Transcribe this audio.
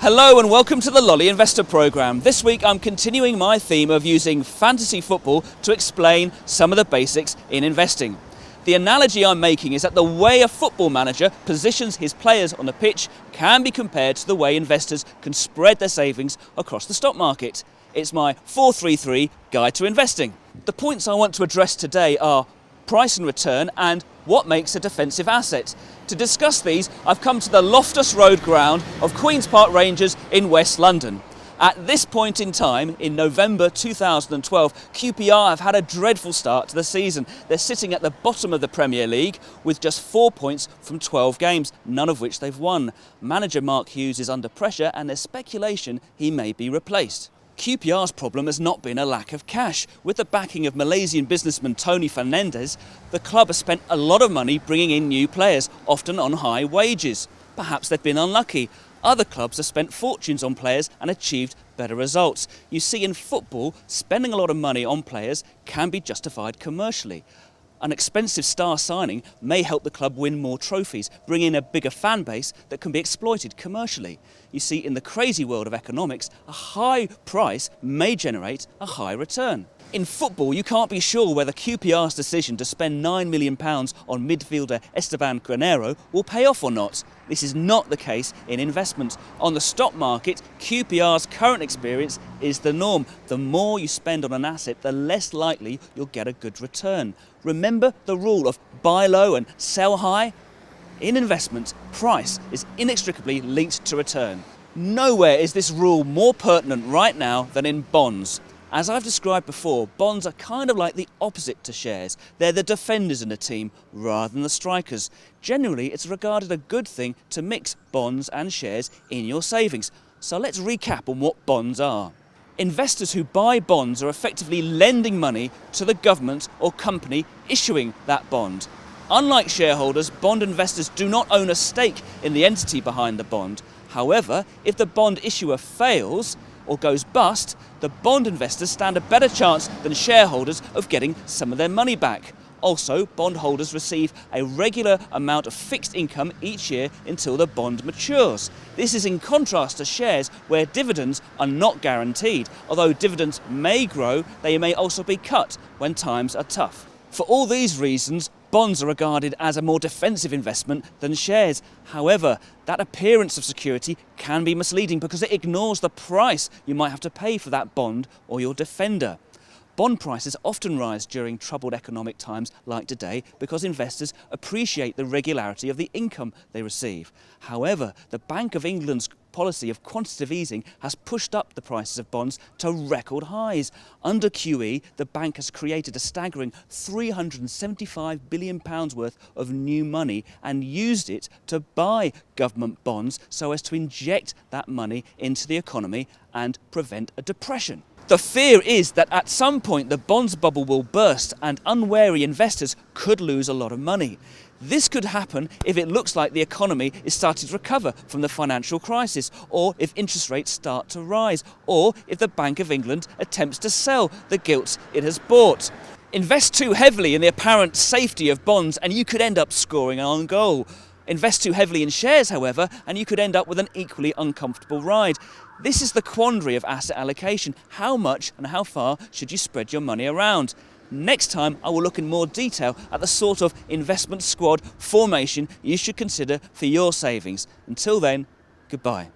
Hello and welcome to the Lolly Investor Programme. This week I'm continuing my theme of using fantasy football to explain some of the basics in investing. The analogy I'm making is that the way a football manager positions his players on the pitch can be compared to the way investors can spread their savings across the stock market. It's my 4-3-3 guide to investing. The points I want to address today are price and return and what makes a defensive asset. To discuss these, I've come to the Loftus Road ground of Queen's Park Rangers in West London. At this point in time, in November 2012, QPR have had a dreadful start to the season. They're sitting at the bottom of the Premier League with just 4 points from 12 games, none of which they've won. Manager Mark Hughes is under pressure and there's speculation he may be replaced. QPR's problem has not been a lack of cash. With the backing of Malaysian businessman Tony Fernandes, the club has spent a lot of money bringing in new players, often on high wages. Perhaps they've been unlucky. Other clubs have spent fortunes on players and achieved better results. You see, in football, spending a lot of money on players can be justified commercially. An expensive star signing may help the club win more trophies, bring in a bigger fan base that can be exploited commercially. You see, in the crazy world of economics, a high price may generate a high return. In football, you can't be sure whether QPR's decision to spend £9 million on midfielder Esteban Granero will pay off or not. This is not the case in investments. On the stock market, QPR's current experience is the norm. The more you spend on an asset, the less likely you'll get a good return. Remember the rule of buy low and sell high? In investments, price is inextricably linked to return. Nowhere is this rule more pertinent right now than in bonds. As I've described before, bonds are kind of like the opposite to shares. They're the defenders in a team rather than the strikers. Generally, it's regarded a good thing to mix bonds and shares in your savings. So let's recap on what bonds are. Investors who buy bonds are effectively lending money to the government or company issuing that bond. Unlike shareholders, bond investors do not own a stake in the entity behind the bond. However, if the bond issuer fails or goes bust, the bond investors stand a better chance than shareholders of getting some of their money back. Also, bondholders receive a regular amount of fixed income each year until the bond matures. This is in contrast to shares where dividends are not guaranteed. Although dividends may grow, they may also be cut when times are tough. For all these reasons, bonds are regarded as a more defensive investment than shares. However, that appearance of security can be misleading because it ignores the price you might have to pay for that bond or your defender. Bond prices often rise during troubled economic times like today because investors appreciate the regularity of the income they receive. However, the Bank of England's policy of quantitative easing has pushed up the prices of bonds to record highs. Under QE, the bank has created a staggering £375 billion worth of new money and used it to buy government bonds so as to inject that money into the economy and prevent a depression. The fear is that at some point the bonds bubble will burst and unwary investors could lose a lot of money. This could happen if it looks like the economy is starting to recover from the financial crisis, or if interest rates start to rise, or if the Bank of England attempts to sell the gilts it has bought. Invest too heavily in the apparent safety of bonds and you could end up scoring an own goal. Invest too heavily in shares, however, and you could end up with an equally uncomfortable ride. This is the quandary of asset allocation. How much and how far should you spread your money around? Next time, I will look in more detail at the sort of investment squad formation you should consider for your savings. Until then, goodbye.